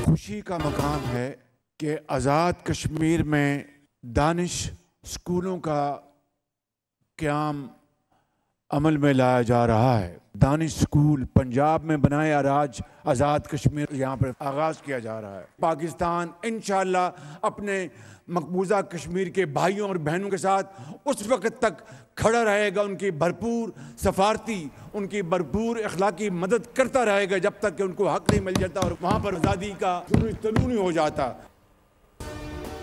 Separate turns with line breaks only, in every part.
खुशी का मकाम है कि आज़ाद कश्मीर में दानिश स्कूलों का क़याम अमल में लाया जा रहा है। दानिश स्कूल पंजाब में बनाया राज आज़ाद कश्मीर यहाँ पर आगाज़ किया जा रहा है। पाकिस्तान इंशाअल्लाह अपने मकबूजा कश्मीर के भाइयों और बहनों के साथ उस वक़्त तक खड़ा रहेगा, उनकी भरपूर सफारती, उनकी भरपूर अखलाकी मदद करता रहेगा जब तक कि उनको हक नहीं मिल जाता और वहाँ पर आज़ादी का तलू नहीं हो जाता।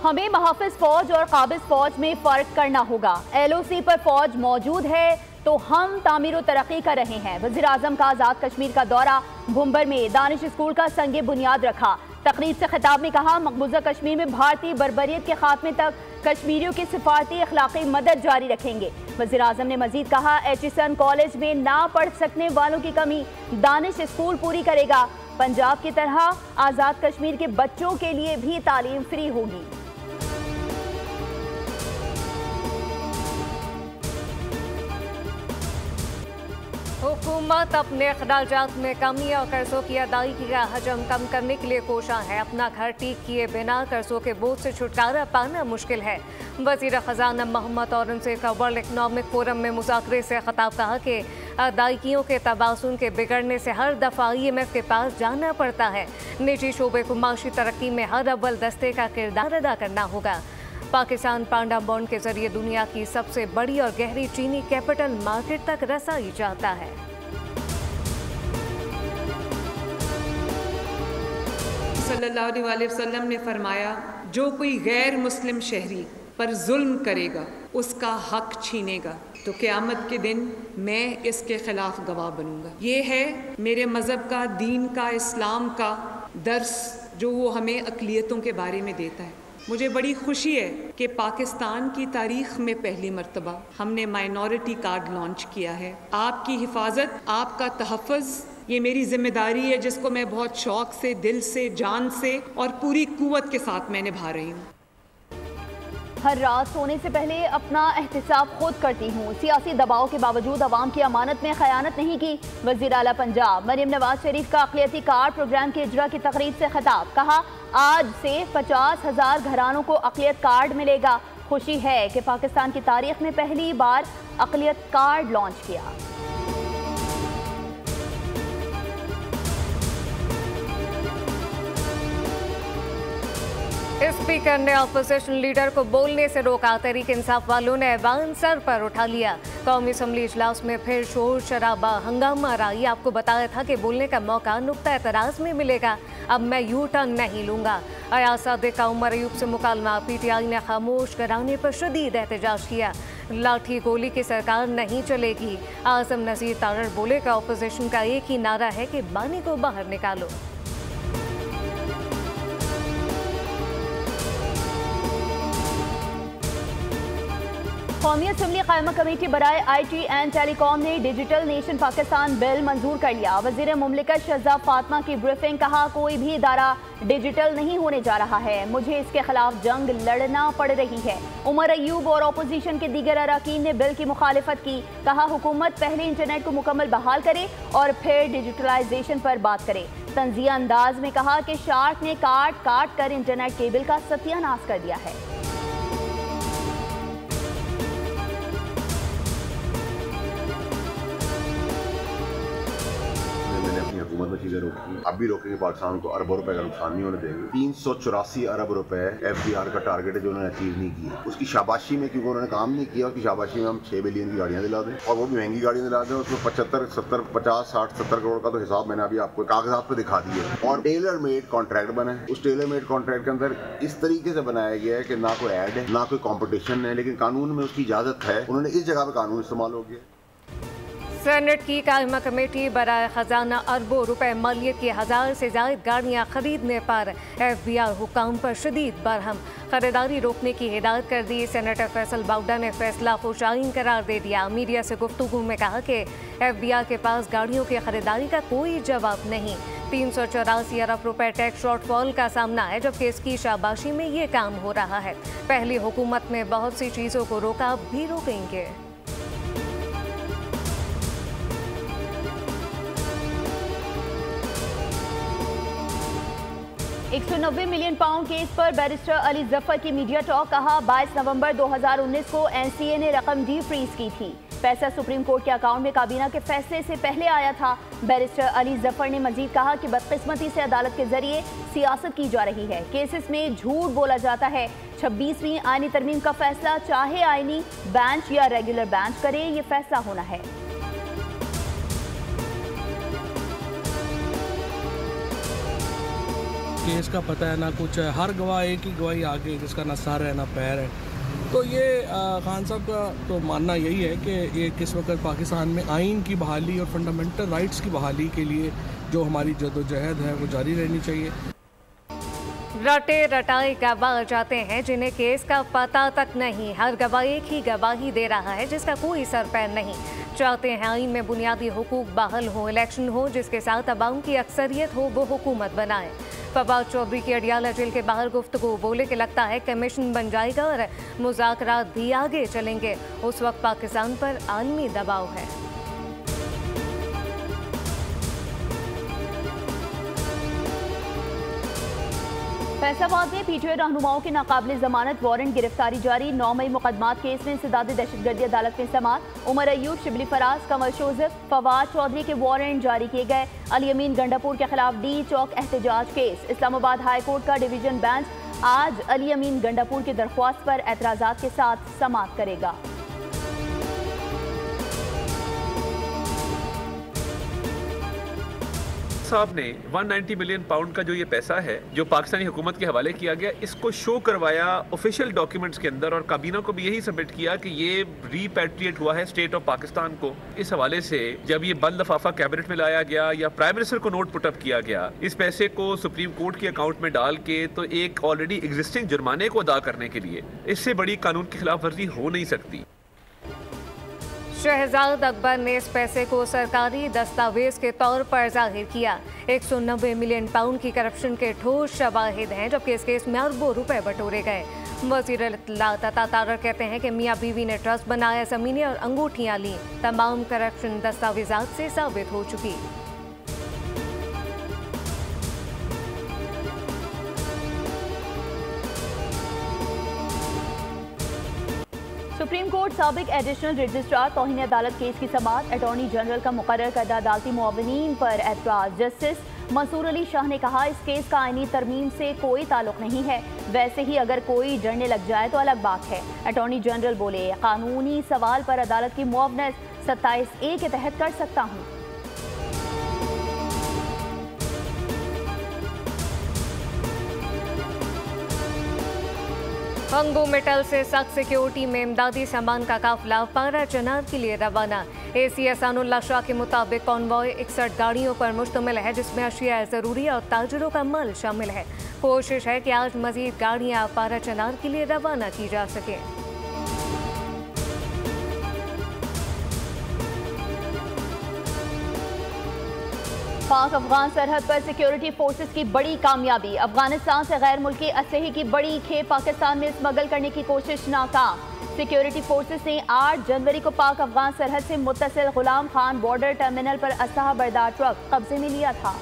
हमें मुहाफिज फौज और काबिज फौज में फ़र्क करना होगा। LOC पर फौज मौजूद है तो हम तामीर व तरक्की कर रहे हैं। वज़ीर आज़म का आज़ाद कश्मीर का दौरा, भुंबर में दानिश स्कूल का संगे बुनियाद रखा। तकरीब से खिताब में कहा, मकबूजा कश्मीर में भारतीय बर्बरियत के खात्मे तक कश्मीरियों की सिफारती अखलाकी मदद जारी रखेंगे। वज़ीर आज़म ने मजीद कहा, एचिसन कॉलेज में ना पढ़ सकने वालों की कमी दानिश स्कूल पूरी करेगा। पंजाब की तरह आज़ाद कश्मीर के बच्चों के लिए भी तालीम फ्री होगी।
हुकूमत अपने अखराजात में कमी और कर्जों की अदायगी का हजम कम करने के लिए कोशा है। अपना घर ठीक किए बिना कर्जों के बोझ से छुटकारा पाना मुश्किल है। वज़ीर ख़जाना मोहम्मद औरंगज़ेब का वर्ल्ड इकनॉमिक फोरम में मुज़ाकरे से खिताब कहा कि अदायगियों के तबासुन के बिगड़ने से हर दफ़ा IMF के पास जाना पड़ता है। निजी शोबे को माशी तरक्की में हर अव्वल दस्ते का किरदार अदा करना होगा। पाकिस्तान पांडा बॉन्ड के जरिए दुनिया की सबसे बड़ी और गहरी चीनी कैपिटल मार्केट तक रसाई चाहता है।
सल्लल्लाहु अलैहि वसल्लम ने फरमाया, जो कोई गैर मुस्लिम शहरी पर जुल्म करेगा उसका हक छीनेगा तो क़यामत के दिन मैं इसके खिलाफ गवाह बनूंगा। ये है मेरे मज़हब का, दीन का, इस्लाम का दर्स जो वो हमें अक़लियतों के बारे में देता है। मुझे बड़ी खुशी है कि पाकिस्तान की तारीख़ में पहली मर्तबा हमने माइनॉरिटी कार्ड लॉन्च किया है। आपकी हिफाजत, आपका तहफ़्फ़ुज़ ये मेरी जिम्मेदारी है जिसको मैं बहुत शौक़ से, दिल से, जान से और पूरी कुव्वत के साथ मैं निभा रही हूँ।
हर रात सोने से पहले अपना एहतिसाब खुद करती हूँ। सियासी दबाव के बावजूद अवाम की अमानत में खयानत नहीं की। वज़ीर आला पंजाब मरियम नवाज शरीफ का अक़लियती कार्ड प्रोग्राम के इजरा की तकरीब से खिताब। कहा, आज से 50,000 घरानों को अक़लियत कार्ड मिलेगा। खुशी है कि पाकिस्तान की तारीख में पहली बार अक़लियत कार्ड लॉन्च किया।
स्पीकर ने अपोजिशन लीडर को बोलने से रोका। तहरीक इंसाफ वालों ने ऐवान सर पर उठा लिया। कौमी असम्बली इजलास में फिर शोर शराबा, हंगामा राई। आपको बताया था कि बोलने का मौका नुक्ता एतराज़ में मिलेगा। अब मैं यू टर्न नहीं लूँगा। अयाज सादिक का उमर अयूब से मुकालमा। PTI ने खामोश कराने पर शदीद एहतजाज किया। लाठी गोली की सरकार नहीं चलेगी। आज़म नज़ीर तारड़ बोले का अपोजिशन का एक ही नारा है कि बानी को बाहर निकालो।
कौमी असम्बली कायमा कमेटी बराए IT एंड टेलीकॉम ने डिजिटल नेशन पाकिस्तान बिल मंजूर कर लिया। वज़ीर मुमलिकत शहज़ाद फातिमा की ब्रीफिंग। कहा, कोई भी इदारा डिजिटल नहीं होने जा रहा है, मुझे इसके खिलाफ जंग लड़ना पड़ रही है। उमर अयूब और अपोजिशन के दीगर अराकीन ने बिल की मुखालिफत की। कहा, हुकूमत पहले इंटरनेट को मुकम्मल बहाल करे और फिर डिजिटलाइजेशन पर बात करे। तंज़िया अंदाज में कहा कि शार्क ने काट काट कर इंटरनेट केबल का सत्यानाश कर दिया है।
हुकूमत में चीजें रोकी, अब भी रोकेंगे। पाकिस्तान को अरबों रुपए का नुकसान नहीं होने देंगे। 384 अरब रुपए FDR का टारगेट है जो उन्होंने अचीव नहीं किया। उसकी शाबाशी में, क्योंकि उन्होंने काम नहीं किया, उसकी शाबाशी में हम 6 बिलियन की गाड़ियां दिला दें और वो भी महंगी गाड़ियां दिला दें। उसमें 75, 70, 50, 60, 70 करोड़ का तो हिसाब मैंने अभी आपको कागजात पे दिखा दिया। और टेलर मेड कॉन्ट्रैक्ट बना है। उस टेलर मेड कॉन्ट्रैक्ट के अंदर इस तरीके से बनाया गया है कि ना कोई ऐड है, ना कोई कॉम्पिटिशन है, लेकिन कानून में उसकी इजाजत है। उन्होंने इस जगह पे कानून इस्तेमाल हो गया।
सेनेट की कायमा कमेटी बराए खजाना अरबों रुपए मालियत की 1000 से ज़ायद गाड़ियाँ खरीदने पर FBR हुकाम पर शदीद बरहम। खरीदारी रोकने की हिदायत कर दी। सेनेटर फैसल बाउडा ने फैसला खुशाइन करार दे दिया। मीडिया से गुफ्तगू में कहा कि FBR के पास गाड़ियों की खरीदारी का कोई जवाब नहीं। 384 अरब रुपए टैक्स शॉर्टफॉल का सामना है, जबकि इसकी शाबाशी में ये काम हो रहा है। पहली हुकूमत में बहुत सी चीज़ों को रोका, अब भी रोकेंगे।
190 मिलियन पाउंड केस पर बैरिस्टर अली जफर की मीडिया टॉक। कहा 22 नवंबर 2019 को एनसीए ने रकम डी फ्रीज की थी। पैसा सुप्रीम कोर्ट के अकाउंट में काबीना के फैसले से पहले आया था। बैरिस्टर अली जफर ने मजीद कहा कि बदकिस्मती से अदालत के जरिए सियासत की जा रही है, केसेस में झूठ बोला जाता है। 26वीं आईनी तरमीम का फैसला चाहे आईनी बेंच या रेगुलर बेंच करे, ये फैसला होना है।
केस का पता है ना कुछ है, हर गवाह एक ही गवाही आगे जिसका ना सर है ना पैर है। तो ये खान साहब का तो मानना यही है कि ये किस वक्त पाकिस्तान में आइन की बहाली और फंडामेंटल राइट्स की बहाली के लिए जो हमारी जदोजहद है वो जारी रहनी चाहिए।
रटे रटाए गवाह जाते हैं जिन्हें केस का पता तक नहीं। हर गवाह एक ही गवाही दे रहा है जिसका कोई सर पैर नहीं। चाहते हैं आइन में बुनियादी हुकूक बहाल हो, इलेक्शन हो जिसके साथ अवाम की अक्सरियत हो, वो हुकूमत बनाए। फवाद चौधरी की अडियाला जेल के बाहर गुफ्तगू, बोले कि लगता है कमीशन बन जाएगा और मुज़ाकरात भी आगे चलेंगे। उस वक्त पाकिस्तान पर आलमी दबाव है।
फैसलाबाद में पीटीआई रहनुमाओं की नाकाबिल जमानत वारंट गिरफ्तारी जारी। 9 मई मुकदमात केस में इंसदाद दहशतगर्दी अदालत में समाअत। उमर अयूब, शिबली फराज, कमर जोसेफ, फवाद चौधरी के वारंट जारी किए गए। अली अमीन गंडापुर के खिलाफ डी चौक एहतजाज केस। इस्लामाबाद हाई कोर्ट का डिवीजन बेंच आज अली अमीन गंडापुर की दरख्वास्त पर एतराजात के साथ समाअत करेगा।
साहब ने 190 मिलियन पाउंड का जो ये पैसा है जो पाकिस्तानी हुकूमत के हवाले किया गया, इसको शो करवाया ऑफिशियल डॉक्यूमेंट्स के अंदर और काबीना को भी यही सबमिट किया कि ये रीपैट्रिएट हुआ है स्टेट ऑफ पाकिस्तान को। इस हवाले से जब ये बंद लिफाफा कैबिनेट में लाया गया या प्राइम मिनिस्टर को नोट पुटअप किया गया, इस पैसे को सुप्रीम कोर्ट के अकाउंट में डाल के तो एक ऑलरेडी एग्जिस्टिंग जुर्माने को अदा करने के लिए इससे बड़ी कानून की खिलाफ वर्जी हो नहीं सकती।
शहजाद अकबर ने इस पैसे को सरकारी दस्तावेज के तौर पर जाहिर किया। 190 मिलियन पाउंड की करप्शन के ठोस शवाहिद हैं, जबकि इस केस में अरबों रुपए बटोरे गए। वज़ीर इत्तलात तारर कहते हैं कि मियां बीवी ने ट्रस्ट बनाया, ज़मीनें और अंगूठियां ली। तमाम करप्शन दस्तावेजात से साबित हो चुकी।
सुप्रीम कोर्ट साबिक एडिशनल रजिस्ट्रार तौहीन अदालत केस की समाअत। अटॉर्नी जनरल का मुकर्रर करदा अदालती मुआवनीन पर एतराज। जस्टिस मंसूर अली शाह ने कहा इस केस का आईनी तरमीम से कोई ताल्लुक नहीं है, वैसे ही अगर कोई डरने लग जाए तो अलग बात है। अटॉर्नी जनरल बोले कानूनी सवाल पर अदालत की मुआवनत 27A के तहत कर सकता हूँ।
हंगू मेटल से सख्त सिक्योरिटी में इमदादी सामान का काफिला पारा चनार के लिए रवाना। एसी एहसानुल्लाह शाह के मुताबिक कॉन्वॉय 61 गाड़ियों पर मुश्तमिल है, जिसमें अशिया ज़रूरी और ताजरों का माल शामिल है। कोशिश है कि आज मजीद गाड़ियाँ पारा चनार के लिए रवाना की जा सके।
पाक अफगान सरहद पर सिक्योरिटी फोर्सेस की बड़ी कामयाबी। अफगानिस्तान से गैर मुल्की असलहे की बड़ी खेप पाकिस्तान में स्मगल करने की कोशिश नाकाम। सिक्योरिटी फोर्सेस ने 8 जनवरी को पाक अफगान सरहद से मुत्तसिल गुलाम खान बॉर्डर टर्मिनल पर असलहा बरदार ट्रक कब्जे में लिया था।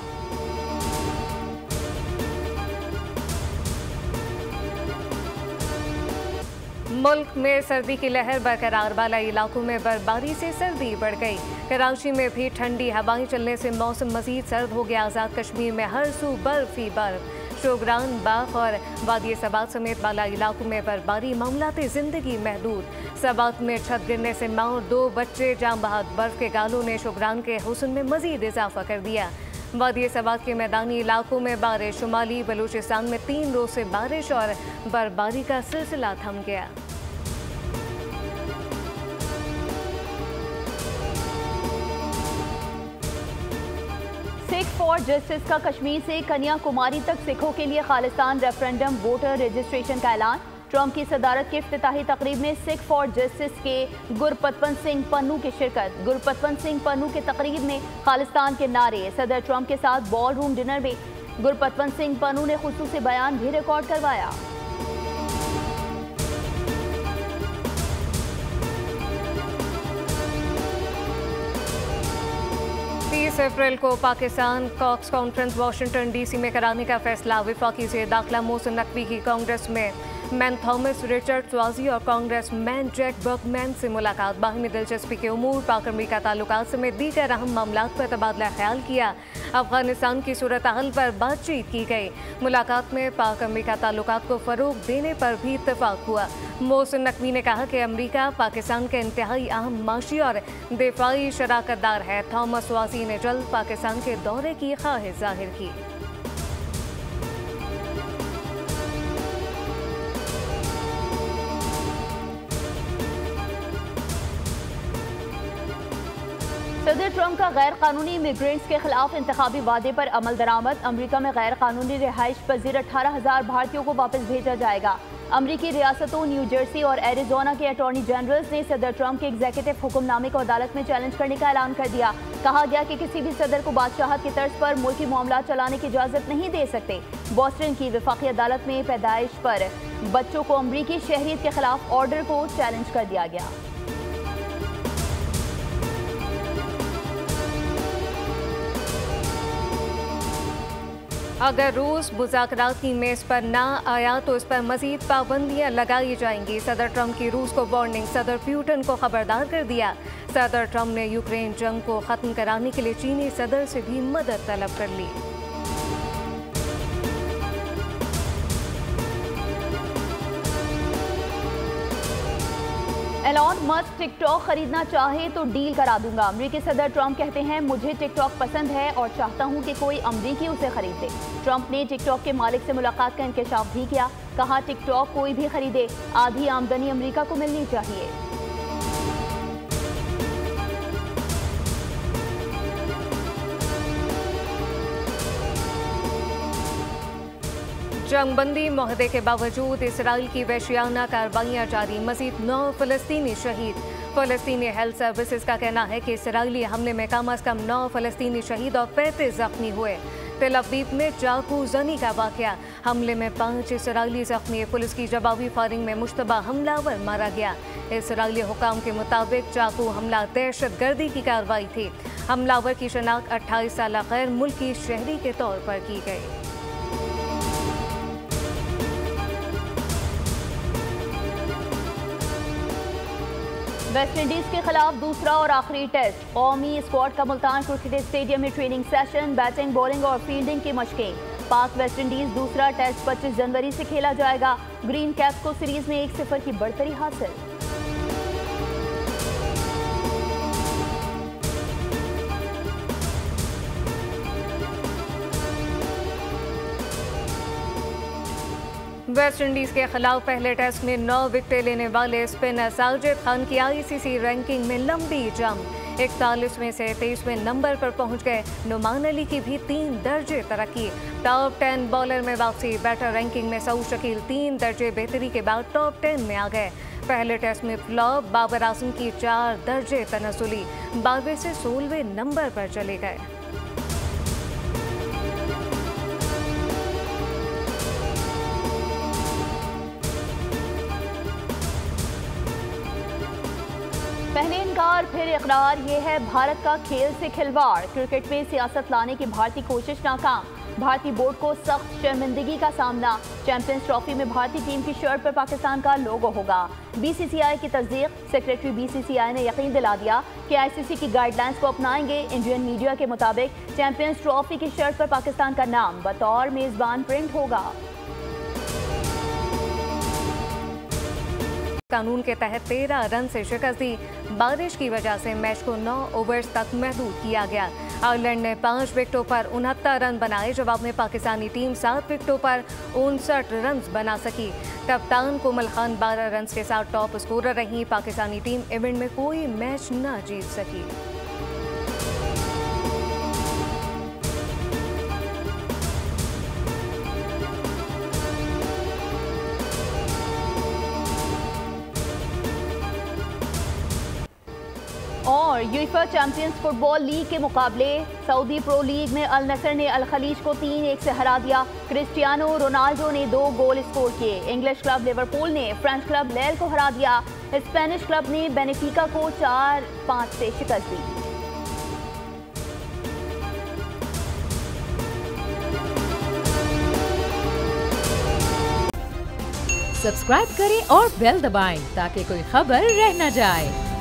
मुल्क में सर्दी की लहर बरकरार, बाला इलाकों में बर्फबारी से सर्दी बढ़ गई। कराची में भी ठंडी हवाएं चलने से मौसम मजीद सर्द हो गया। आज़ाद कश्मीर में हर सू बर्फ ही बर्फ। शोगरान, बाख और वादी सबात समेत बाला इलाकों में बर्फबारी, मामलाते जिंदगी महदूद। सबात में छत गिरने से माँ और 2 बच्चे जाम बहाक। बर्फ के गालों ने शोगरान के हुस्न में मजीद इजाफा कर दिया। वादी सबात के मैदानी इलाकों में बारिश। शुमाली बलूचिस्तान में 3 रोज से बारिश और बर्फबारी का सिलसिला थम गया।
सिख फॉर जस्टिस का कश्मीर से कन्याकुमारी तक सिखों के लिए खालिस्तान रेफरेंडम वोटर रजिस्ट्रेशन का ऐलान। ट्रंप की सदारत की इफ्तिताही तकरीब में सिख फॉर जस्टिस के गुरपतवंत सिंह पन्नू की शिरकत। गुरपतवंत सिंह पन्नू के तकरीब में खालिस्तान के नारे। सदर ट्रंप के साथ बॉल रूम डिनर में गुरपतवंत सिंह पन्नू ने खुसूसी बयान भी रिकॉर्ड करवाया।
20 अप्रैल को Pakistan caucus conference Washington DC में कराने का फैसला। वफाकी से दाखिला मोहसिन नकवी की कांग्रेस में मैन थॉमस, रिचर्ड स्वाजी और कांग्रेस मैन जैक बर्गमैन से मुलाकात। बाहिमी दिलचस्पी के उमूर, पाक अमरीका ताल्लुकात समेत दीगर अहम मामलात पर तबादला ख्याल किया। अफगानिस्तान की सूरत हाल पर बातचीत की गई। मुलाकात में पाक अमरीका ताल्लुकात को फ़रोग देने पर भी इत्तफाक हुआ। मोहसिन नकवी ने कहा कि अमरीका पाकिस्तान के इंतहाई अहम माशी और दिफाई शराकतदार है। थॉमस स्वाजी ने जल्द पाकिस्तान के दौरे की ख्वाहिश जाहिर की।
सदर ट्रंप का गैर कानूनी इमिग्रेंट्स के खिलाफ इंतखाबी वादे पर अमल दरामद। अमरीका में गैर कानूनी रिहाइश पजीर 18,000 भारतीयों को वापस भेजा जाएगा। अमरीकी रियासतों न्यू जर्सी और एरिजोना के अटॉर्नी जनरल्स ने सदर ट्रंप के एग्जीक्यूटिव हुक्मनामे को अदालत में चैलेंज करने का ऐलान कर दिया। कहा गया कि किसी भी सदर को बादशाहत की तर्ज पर मुल्की मामला चलाने की इजाजत नहीं दे सकते। बोस्टन की वफाकी अदालत में पैदाइश पर बच्चों को अमरीकी शहरियत के खिलाफ ऑर्डर को चैलेंज कर दिया गया।
अगर रूस मुज़ाकरात की मेज़ पर ना आया तो इस पर मज़ीद पाबंदियां लगाई जाएंगी। सदर ट्रंप की रूस को वार्निंग, सदर प्यूटन को खबरदार कर दिया। सदर ट्रंप ने यूक्रेन जंग को ख़त्म कराने के लिए चीनी सदर से भी मदद तलब कर ली।
एलॉन मस्क टिकटॉक खरीदना चाहे तो डील करा दूंगा। अमरीकी सदर ट्रंप कहते हैं मुझे टिकटॉक पसंद है और चाहता हूं कि कोई अमरीकी उसे खरीद ले। ट्रंप ने टिकटॉक के मालिक से मुलाकात का इंकशाफ भी किया। कहा टिकटॉक कोई भी खरीदे, आधी आमदनी अमरीका को मिलनी चाहिए।
जंगबंदी मुआहदे के बावजूद इसराइल की वहशियाना कार्रवाइयां जारी। मजीद 9 फ़लस्तीनी शहीद। फ़लस्तीनी हेल्थ सर्विसेज का कहना है कि इसराइली हमले में कम अज़ कम 9 फ़लस्तीनी शहीद और 35 जख्मी हुए। तेल अवीव में चाकू जनी का वाक़या। हमले में 5 इसराइली जख्मी। पुलिस की जवाबी फायरिंग में मुश्तबा हमलावर मारा गया। इसराइली हुकाम के मुताबिक चाकू हमला दहशत गर्दी की कार्रवाई थी। हमलावर की शनाख्त 28 साल गैर मुल्की शहरी के तौर पर की गई।
वेस्ट इंडीज के खिलाफ दूसरा और आखिरी टेस्ट। कौमी स्क्वाड का मुल्तान क्रिकेट स्टेडियम में ट्रेनिंग सेशन, बैटिंग, बॉलिंग और फील्डिंग की मशकें। पाक वेस्ट इंडीज दूसरा टेस्ट 25 जनवरी से खेला जाएगा। ग्रीन कैप्स को सीरीज में 1-0 की बढ़तरी हासिल।
वेस्ट इंडीज के खिलाफ पहले टेस्ट में 9 विकेटें लेने वाले स्पिनर साजिद खान की आईसीसी रैंकिंग में लंबी जंप। 41वें से 23वें नंबर पर पहुंच गए। नुमान अली की भी 3 दर्जे तरक्की। टॉप 10 बॉलर में वापसी। बैटर रैंकिंग में सऊद शकील 3 दर्जे बेहतरी के बाद टॉप 10 में आ गए। पहले टेस्ट में फ्लॉप बाबर आजम की 4 दर्जे तनसुली। 12वें से 16वें नंबर पर चले गए।
पहले इनकार फिर इकरार, ये है भारत का खेल से खिलवाड़। क्रिकेट में सियासत लाने की भारतीय कोशिश नाकाम। भारतीय बोर्ड को सख्त शर्मिंदगी का सामना। चैंपियंस ट्रॉफी में भारतीय टीम की शर्ट पर पाकिस्तान का लोगो होगा। बीसीसीआई की तस्दीक। सेक्रेटरी बीसीसीआई ने यकीन दिला दिया कि आईसीसी की गाइडलाइंस को अपनाएंगे। इंडियन मीडिया के मुताबिक चैंपियंस ट्रॉफी की शर्ट पर पाकिस्तान का नाम बतौर मेजबान प्रिंट होगा।
कानून के तहत 13 रन से शिकस्त दी। बारिश की वजह से मैच को 9 ओवर्स तक महदूद किया गया। आयरलैंड ने 5 विकेटों पर 69 रन बनाए। जवाब में पाकिस्तानी टीम 7 विकेटों पर 59 रन बना सकी। कप्तान कोमल खान 12 रन के साथ टॉप स्कोरर रही। पाकिस्तानी टीम इवेंट में कोई मैच न जीत सकी।
और यूएफा चैंपियंस फुटबॉल लीग के मुकाबले सऊदी प्रो लीग में अल नसर ने अल खलीज को 3-1 से हरा दिया। क्रिस्टियानो रोनाल्डो ने 2 गोल स्कोर किए। इंग्लिश क्लब लिवरपूल ने फ्रेंच क्लब लेल को हरा दिया। स्पेनिश क्लब ने बेनेफिका को 4-5 से शिकस्त दी।
सब्सक्राइब करें और बेल दबाएं ताकि कोई खबर रह न जाए।